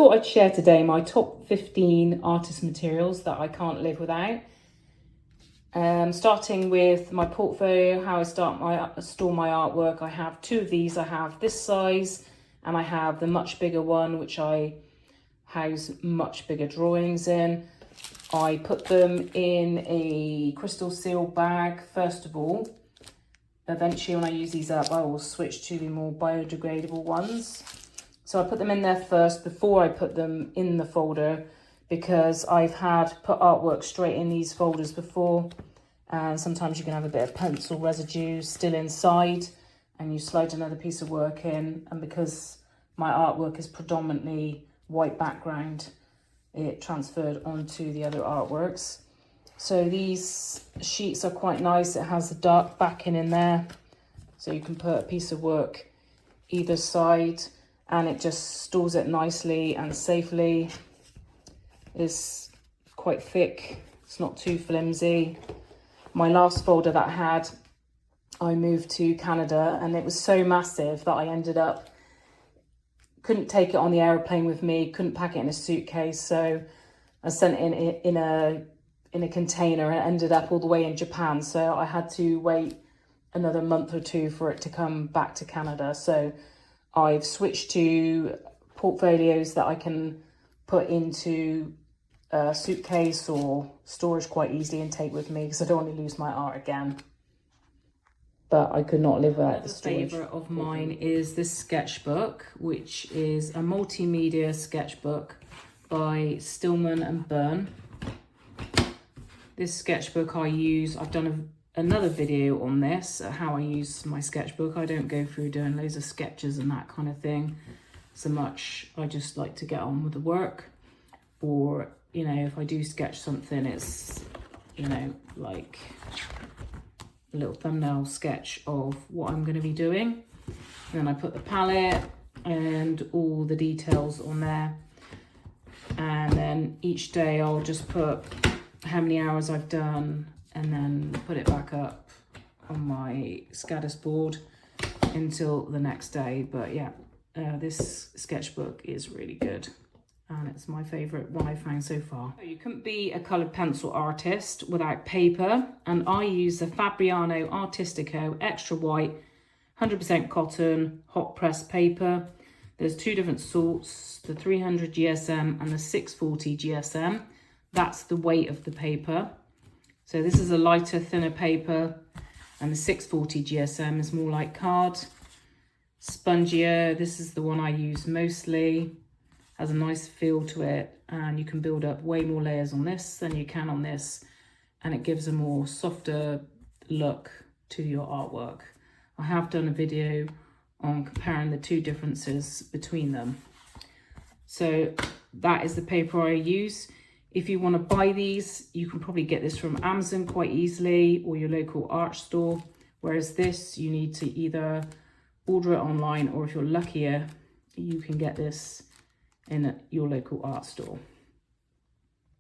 thought I'd share today my top 15 artist materials that I can't live without. Starting with my portfolio, how I store my artwork. I have two of these. I have this size and I have the much bigger one, which I house much bigger drawings in. I put them in a crystal seal bag first of all. Eventually when I use these up, I will switch to the more biodegradable ones. So I put them in there first before I put them in the folder, because I've had put artwork straight in these folders before, and sometimes you can have a bit of pencil residue still inside, and you slide another piece of work in, and because my artwork is predominantly white background, it transferred onto the other artworks. So these sheets are quite nice. It has the dark backing in there, so you can put a piece of work either side and it just stores it nicely and safely. It's quite thick, it's not too flimsy. My last folder that I had, I moved to Canada and it was so massive that I ended up, couldn't take it on the aeroplane with me, couldn't pack it in a suitcase, so I sent it in a container and it ended up all the way in Japan, so I had to wait another month or two for it to come back to Canada. So I've switched to portfolios that I can put into a suitcase or storage quite easily and take with me, because I don't want to lose my art again. But I could not live without the storage. Another favourite of mine is this sketchbook, which is a multimedia sketchbook by Stillman Birn. This sketchbook I use, I've done another video on this, how I use my sketchbook. I don't go through doing loads of sketches and that kind of thing so much. I just like to get on with the work, or, you know, if I do sketch something, it's, you know, like a little thumbnail sketch of what I'm going to be doing. And then I put the palette and all the details on there, and then each day I'll just put how many hours I've done and then put it back up on my Scotch board until the next day. But yeah, this sketchbook is really good and it's my favourite one I've found so far. You couldn't be a coloured pencil artist without paper, and I use the Fabriano Atistico extra white 100% cotton hot press paper. There's two different sorts, the 300 GSM and the 640 GSM. That's the weight of the paper. So this is a lighter, thinner paper, and the 640 GSM is more like card, spongier. This is the one I use mostly. Has a nice feel to it, and you can build up way more layers on this than you can on this, and it gives a more softer look to your artwork. I have done a video on comparing the two differences between them. So that is the paper I use. If you want to buy these, you can probably get this from Amazon quite easily, or your local art store, whereas this you need to either order it online, or if you're luckier, you can get this in your local art store.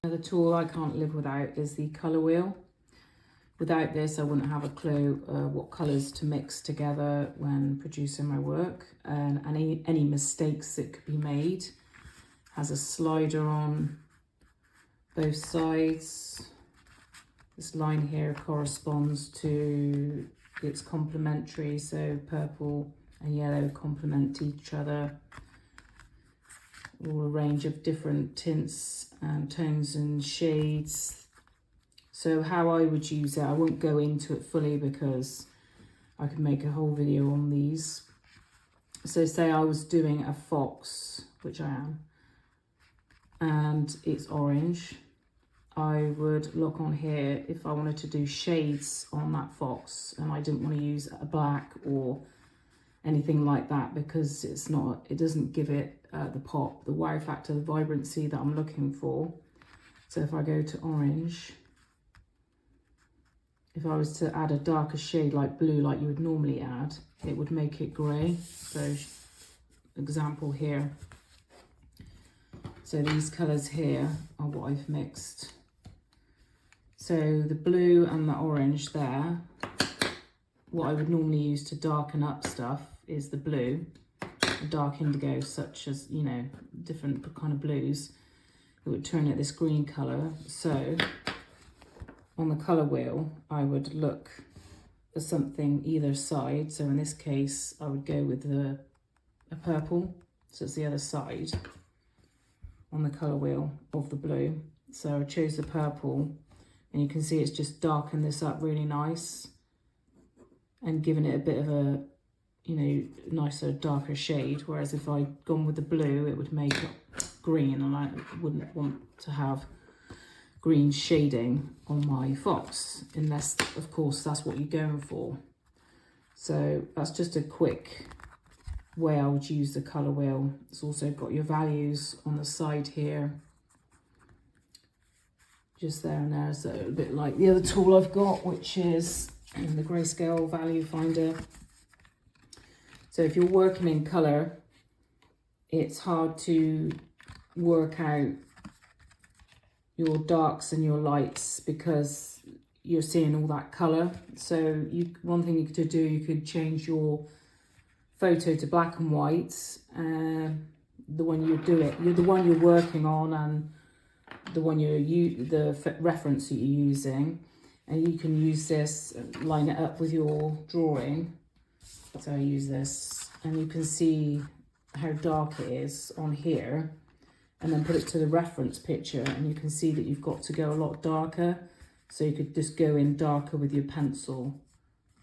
Another tool I can't live without is the colour wheel. Without this, I wouldn't have a clue what colours to mix together when producing my work, and any mistakes that could be made. Has a slider on both sides. This line here corresponds to its complementary, so purple and yellow complement each other. All a range of different tints and tones and shades. So how I would use it, I won't go into it fully because I could make a whole video on these. So say I was doing a fox, which I am, and it's orange, I would look on here if I wanted to do shades on that fox, and I didn't want to use a black or anything like that, because it's not, it doesn't give it the pop, the wow factor, the vibrancy that I'm looking for. So if I go to orange, if I was to add a darker shade like blue, like you would normally add, it would make it grey. So example here. So these colours here are what I've mixed. So the blue and the orange there, what I would normally use to darken up stuff is the blue. a dark indigo, such as, you know, different kind of blues, it would turn it this green colour. So on the colour wheel, I would look for something either side. So in this case, I would go with a purple, so it's the other side on the colour wheel of the blue. So I chose the purple, and you can see it's just darkened this up really nice and given it a bit of a, you know, nicer, darker shade. Whereas if I'd gone with the blue, it would make it green, and I wouldn't want to have green shading on my fox, unless, of course, that's what you're going for. So that's just a quick way I would use the colour wheel. It's also got your values on the side here, just there and there, so a bit like the other tool I've got, which is the grayscale value finder. So if you're working in colour, it's hard to work out your darks and your lights because you're seeing all that colour. So one thing you could do, you could change your photo to black and white, the one the one you're working on, and the one the reference that you're using, and you can use this, line it up with your drawing. So I use this, and you can see how dark it is on here, and then put it to the reference picture, and you can see that you've got to go a lot darker. So you could just go in darker with your pencil,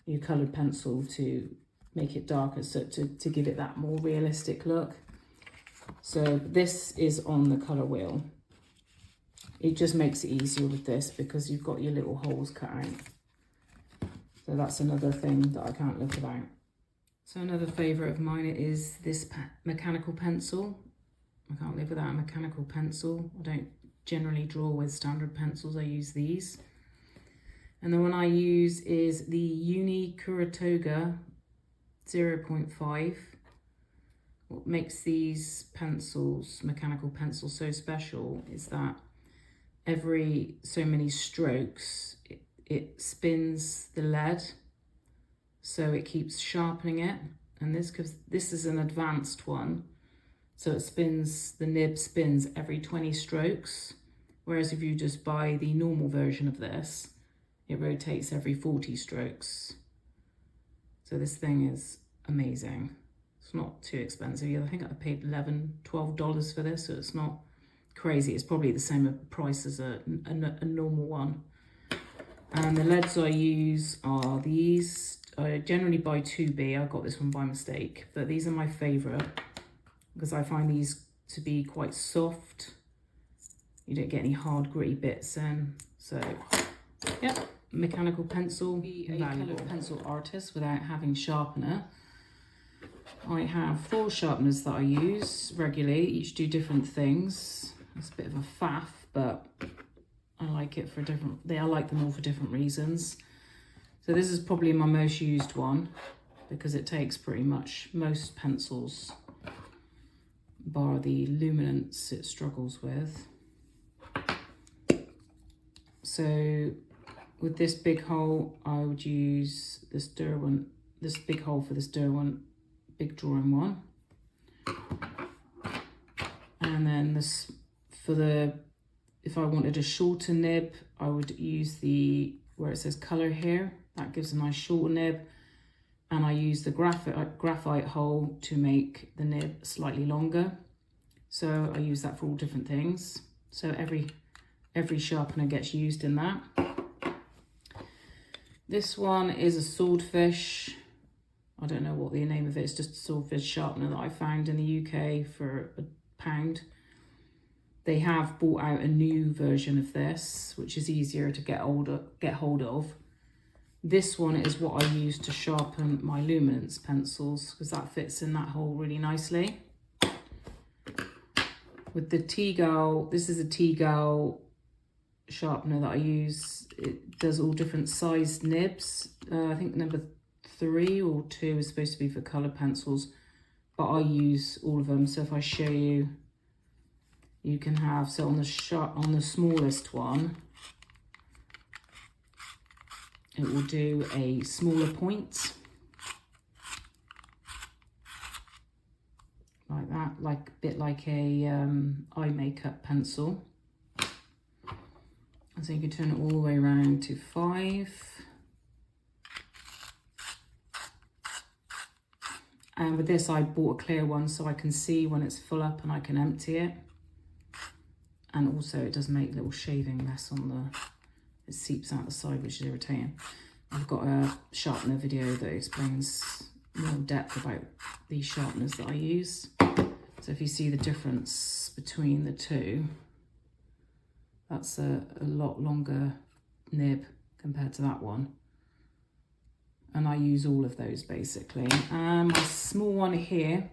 your coloured pencil, to make it darker, so to give it that more realistic look. So this is on the colour wheel. It just makes it easier with this because you've got your little holes cut out. So that's another thing that I can't live without. So another favourite of mine is this mechanical pencil. I can't live without a mechanical pencil. I don't generally draw with standard pencils, I use these. And the one I use is the Kuru Toga 0.5. What makes these pencils, mechanical pencils, so special is that every so many strokes, it spins the lead, so it keeps sharpening it. And this is an advanced one, so it spins, the nib spins every 20 strokes, whereas if you just buy the normal version of this, it rotates every 40 strokes. So this thing is amazing. It's not too expensive. I think I paid $11, $12 for this, so it's not crazy. It's probably the same price as a normal one. And the leads I use are these. I generally buy 2B. I got this one by mistake, but these are my favourite because I find these to be quite soft. You don't get any hard gritty bits in. So yeah, mechanical pencil. Be a coloured pencil artist without having sharpener. I have 4 sharpeners that I use regularly. Each do different things. It's a bit of a faff, but I like it for I like them all for different reasons. So this is probably my most used one because it takes pretty much most pencils, bar the luminance it struggles with. So with this big hole, I would use this Derwent, this big hole for this Derwent big drawing one. And then this, if I wanted a shorter nib, I would use where it says colour here. That gives a nice short nib. And I use the graphite hole to make the nib slightly longer. So I use that for all different things. So every sharpener gets used in that. This one is a Swordfish. I don't know what the name of it is, just a Swordfish sharpener that I found in the UK for £1. They have brought out a new version of this, which is easier to get hold of. This one is what I use to sharpen my luminance pencils because that fits in that hole really nicely. With the T-Gal, this is a T-Gal sharpener that I use. It does all different sized nibs. I think number 3 or 2 is supposed to be for colour pencils, but I use all of them. So if I show you, you can have, so on the smallest one, it will do a smaller point. like that, like a bit like a eye makeup pencil. And so you can turn it all the way around to 5. And with this, I bought a clear one so I can see when it's full up and I can empty it. And also it does make a little shaving mess on the, it seeps out the side, which is irritating. I've got a sharpener video that explains more in depth about these sharpeners that I use. So if you see the difference between the two, that's a lot longer nib compared to that one. And I use all of those basically. And my small one here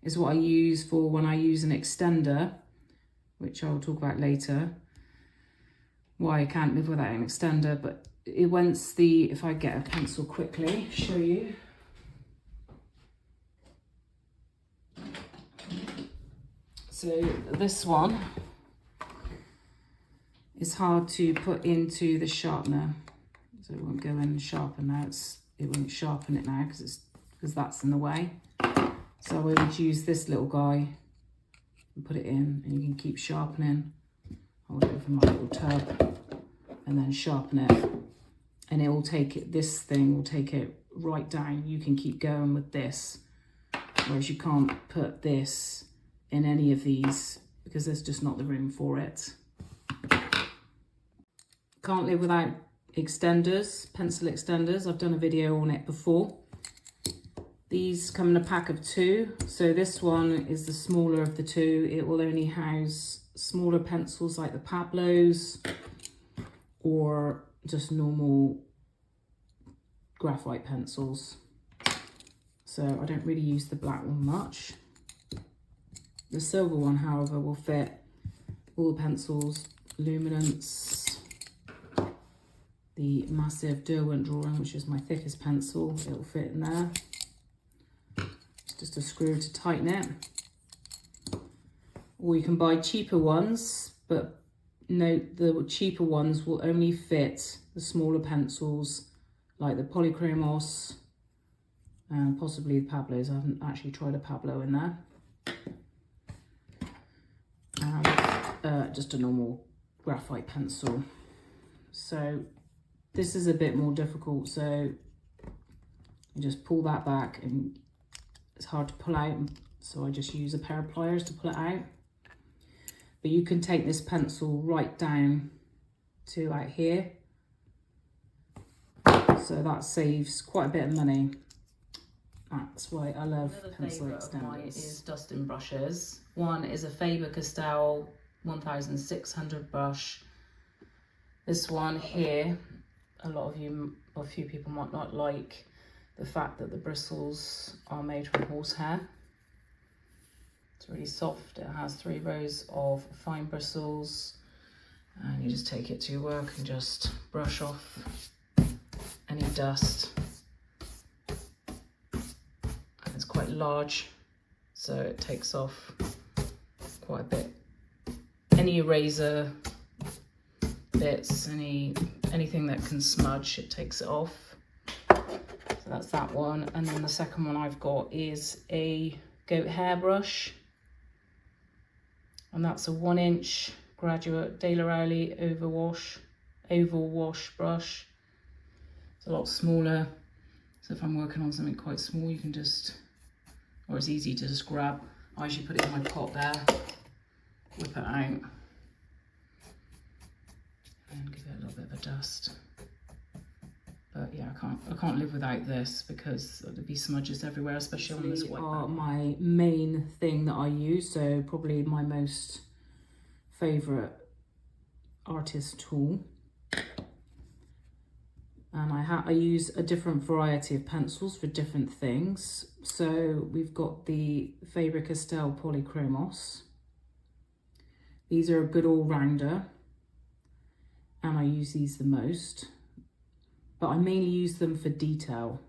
is what I use for when I use an extender, which I'll talk about later. Why I can't live without an extender, but it wants the, if I get a pencil quickly, show you. So this one is hard to put into the sharpener. So it won't go in and sharpen now. It won't sharpen it now because that's in the way. So I would use this little guy and put it in, and you can keep sharpening. Hold it over my little tub and then sharpen it. And it will take it, this thing will take it right down. You can keep going with this, whereas you can't put this in any of these because there's just not the room for it. Can't live without extenders, pencil extenders. I've done a video on it before. These come in a pack of 2. So this one is the smaller of the 2. It will only house smaller pencils like the Pablos or just normal graphite pencils. So I don't really use the black one much. The silver one, however, will fit all the pencils, luminance, the massive Derwent drawing, which is my thickest pencil, it will fit in there. It's just a screw to tighten it. Or you can buy cheaper ones, but note the cheaper ones will only fit the smaller pencils like the Polychromos and possibly the Pablos. I haven't actually tried a Pablo in there. And just a normal graphite pencil. So this is a bit more difficult, so you just pull that back and it's hard to pull out, so I just use a pair of pliers to pull it out. But you can take this pencil right down to out here, so that saves quite a bit of money. That's why I love pencil extenders. Another favourite of mine is dusting brushes. One is a Faber-Castell 1600 brush. This one here, a few people might not like the fact that the bristles are made from horsehair. It's really soft. It has 3 rows of fine bristles, and you just take it to your work and just brush off any dust. And it's quite large, so it takes off quite a bit. Any eraser bits, anything that can smudge, it takes it off. So that's that one. And then the second one I've got is a goat hair brush, and that's a 1-inch Graduate Daler Rowley oval wash brush. It's a lot smaller, so if I'm working on something quite small, you can just, or it's easy to just grab. I usually put it in my pot there, whip it out, and give it a little bit of a dust. But yeah, I can't live without this because there'll be smudges everywhere, especially on this white background. My main thing that I use, so probably my most favourite artist tool. And I use a different variety of pencils for different things. So we've got the Faber-Castell Polychromos. These are a good all-rounder, and I use these the most, but I mainly use them for detail.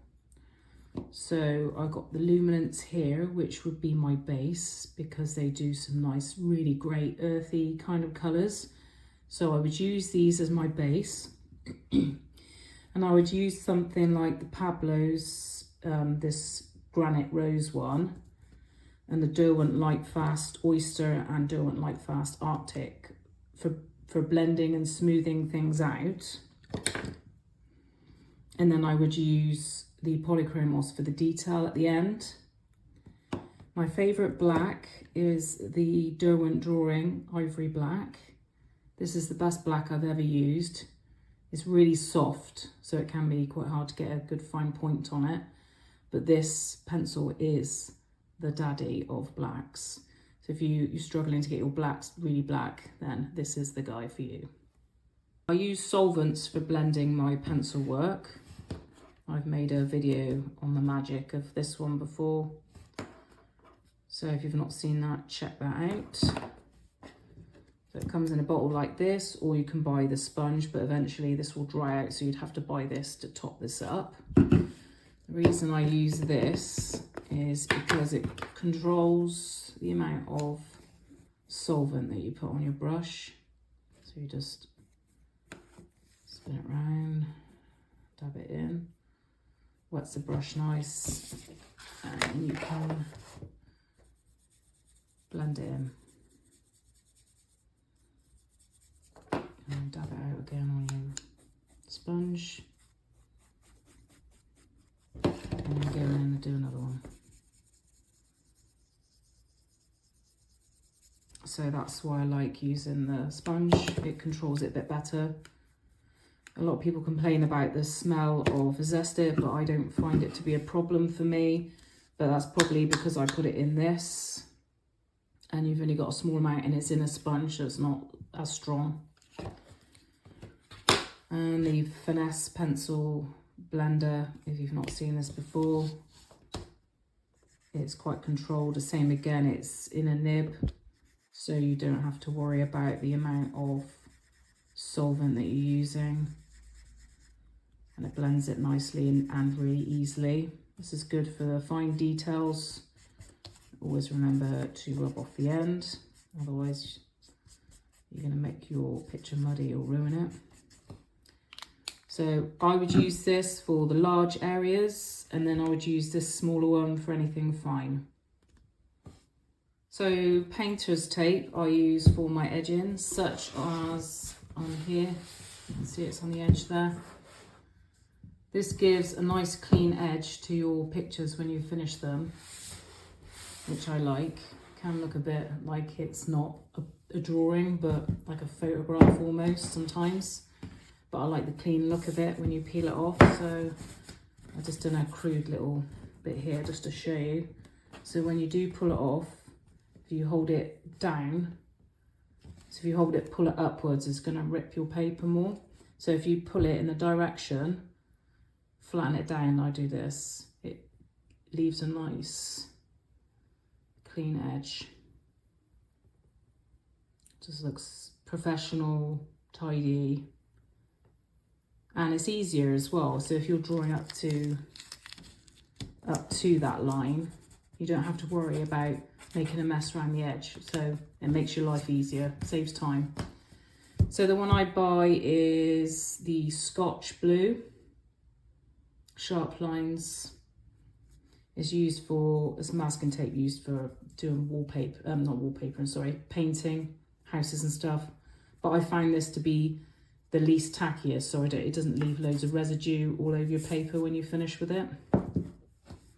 So I've got the luminance here, which would be my base, because they do some nice, really great earthy kind of colours. So I would use these as my base. And I would use something like the Pablo's, this Granite Rose one. and the Derwent Light Fast Oyster and Derwent Light Fast Arctic for blending and smoothing things out. And then I would use the Polychromos for the detail at the end. My favourite black is the Derwent Drawing Ivory Black. This is the best black I've ever used. It's really soft, so it can be quite hard to get a good fine point on it. But this pencil is the daddy of blacks. So if you're struggling to get your blacks really black, then this is the guy for you. I use solvents for blending my pencil work. I've made a video on the magic of this one before. So if you've not seen that, check that out. So it comes in a bottle like this, or you can buy the sponge, but eventually this will dry out, so you'd have to buy this to top this up. The reason I use this is because it controls the amount of solvent that you put on your brush. So you just spin it around, dab it in, wets the brush nice, and you can blend it in. And dab it out again on your sponge. And then go in and do another one. So that's why I like using the sponge. It controls it a bit better. A lot of people complain about the smell of Zestive, but I don't find it to be a problem for me. But that's probably because I put it in this, and you've only got a small amount and it's in a sponge, so it's not as strong. And the Finesse pencil blender, if you've not seen this before, it's quite controlled. The same again, it's in a nib, so you don't have to worry about the amount of solvent that you're using, and it blends it nicely and really easily. This is good for the fine details. Always remember to rub off the end, otherwise you're going to make your picture muddy or ruin it. So I would use this for the large areas, and then I would use this smaller one for anything fine. So painter's tape I use for my edging, such as on here. You can see it's on the edge there. This gives a nice clean edge to your pictures when you finish them, which I like. It can look a bit like it's not a drawing, but like a photograph almost sometimes. But I like the clean look of it when you peel it off. So I just done a crude little bit here just to show you. So when you do pull it off, if you hold it down, so if you hold it, pull it upwards, it's going to rip your paper more. So if you pull it in the direction, flatten it down, I do this, it leaves a nice clean edge. Just looks professional, tidy. And it's easier as well. So if you're drawing up to that line, you don't have to worry about making a mess around the edge. So it makes your life easier, saves time. So the one I buy is the Scotch Blue Sharp Lines. It's used for, it's masking tape used for doing wallpaper, not wallpaper, sorry, painting houses and stuff. But I find this to be the least tackiest, so it doesn't leave loads of residue all over your paper when you finish with it.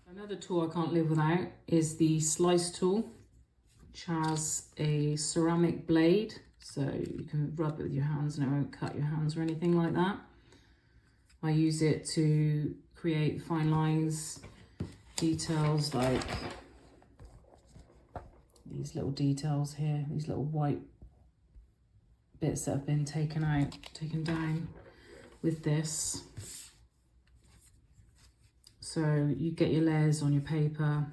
Another tool I can't live without is the slice tool, which has a ceramic blade, so you can rub it with your hands and it won't cut your hands or anything like that. I use it to create fine lines, details like these little details here, these little white bits that have been taken down with this. So you get your layers on your paper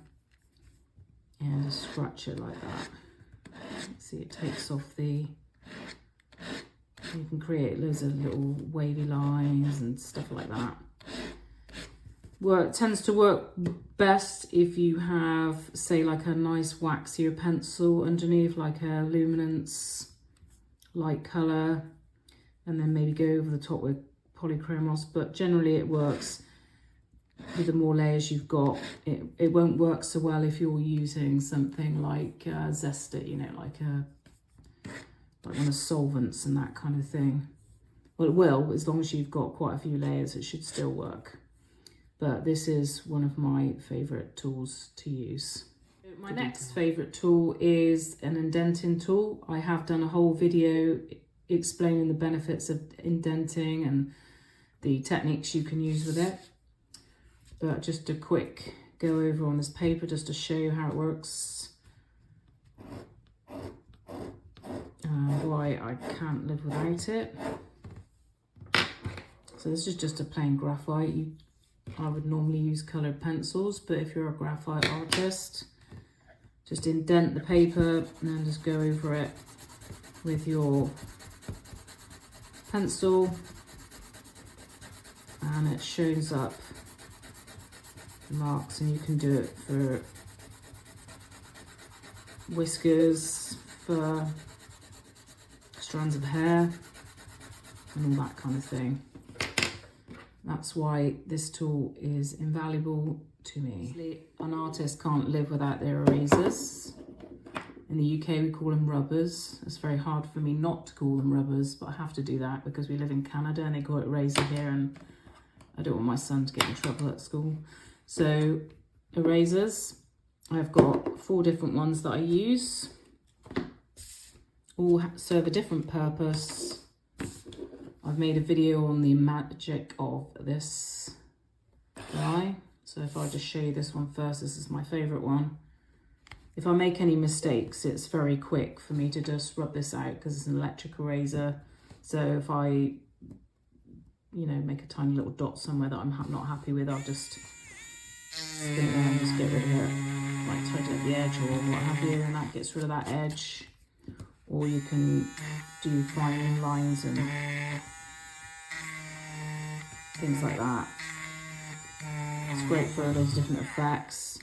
and just scratch it like that. See, it takes off you can create loads of little wavy lines and stuff like that. Tends to work best if you have, say, like a nice waxier pencil underneath, like a luminance light colour, and then maybe go over the top with Polychromos, but generally it works with the more layers you've got, it won't work so well if you're using something like Zest, you know, like one of solvents and that kind of thing. Well, it will, as long as you've got quite a few layers, it should still work. But this is one of my favourite tools to use. My next favourite tool is an indenting tool. I have done a whole video explaining the benefits of indenting and the techniques you can use with it. But just a quick go over on this paper just to show you how it works. Why I can't live without it. So this is just a plain graphite. I would normally use coloured pencils, but if you're a graphite artist, just indent the paper and then just go over it with your pencil, and it shows up the marks, and you can do it for whiskers, for strands of hair and all that kind of thing. That's why this tool is invaluable to me. An artist can't live without their erasers. In the UK we call them rubbers. It's very hard for me not to call them rubbers, but I have to do that because we live in Canada and they call it razor here, and I don't want my son to get in trouble at school. So erasers, I've got 4 different ones that I use. All serve a different purpose. I've made a video on the magic of this guy. So if I just show you this one first, this is my favourite one. If I make any mistakes, it's very quick for me to just rub this out because it's an electric eraser. So if I, you know, make a tiny little dot somewhere that I'm not happy with, I'll just spin it around and just get rid of it. Like tidy up the edge or what have you, and that gets rid of that edge. Or you can do fine lines and things like that. It's great for those different effects.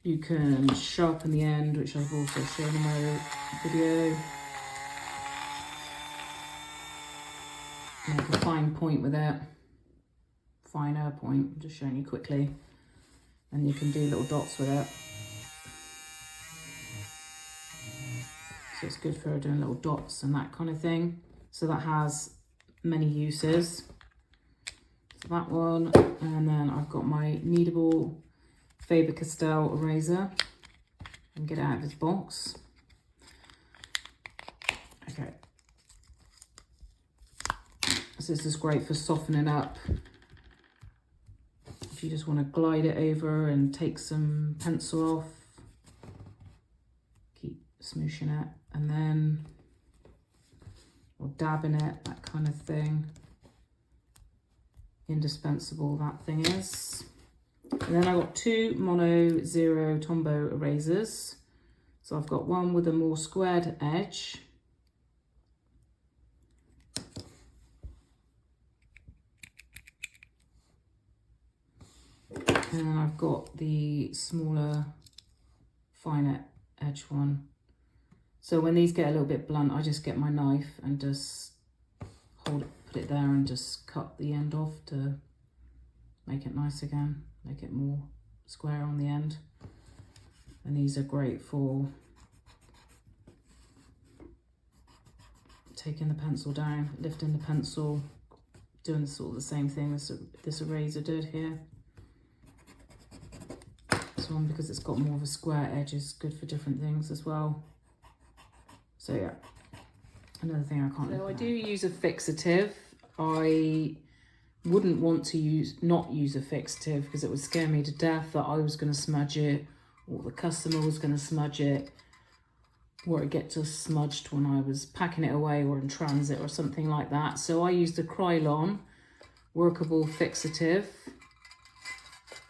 You can sharpen the end, which I've also shown in my video. Make a fine point with it. Finer point, I'm just showing you quickly. And you can do little dots with it. So it's good for doing little dots and that kind of thing. So that has many uses. So that one, and then I've got my kneadable Faber-Castell eraser. And get it out of its box. Okay. So this is great for softening up. If you just want to glide it over and take some pencil off. Keep smooshing it. And then, or dabbing it, that kind of thing. Indispensable that thing is. And then I got 2 Mono Zero Tombow erasers. So I've got one with a more squared edge. And then I've got the smaller, finer edge one. So when these get a little bit blunt, I just get my knife and just hold it, put it there and just cut the end off to make it nice again, make it more square on the end. And these are great for taking the pencil down, lifting the pencil, doing sort of the same thing as this eraser did here. This one, because it's got more of a square edge, is good for different things as well. So yeah, another thing I can't. So I do use a fixative. I wouldn't want to not use a fixative because it would scare me to death that I was going to smudge it, or the customer was going to smudge it, or it get just smudged when I was packing it away or in transit or something like that. So I used the Krylon workable fixative.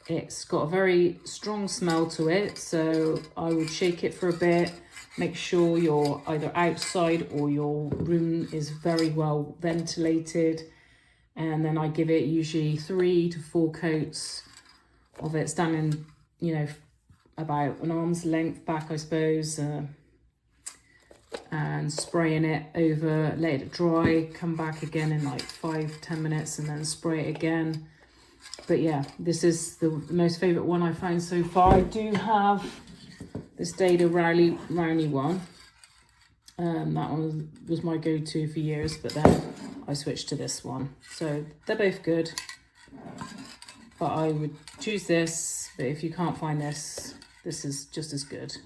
It's got a very strong smell to it, so I would shake it for a bit. Make sure you're either outside or your room is very well ventilated. And then I give it usually 3 to 4 coats of it, standing, you know, about an arm's length back, I suppose. And spraying it over, let it dry, come back again in like 5-10 minutes and then spray it again. But yeah, this is the most favourite one I found so far. I do have this Data Rowney one. That one was my go-to for years, but then I switched to this one. So they're both good, but I would choose this. But if you can't find this, this is just as good.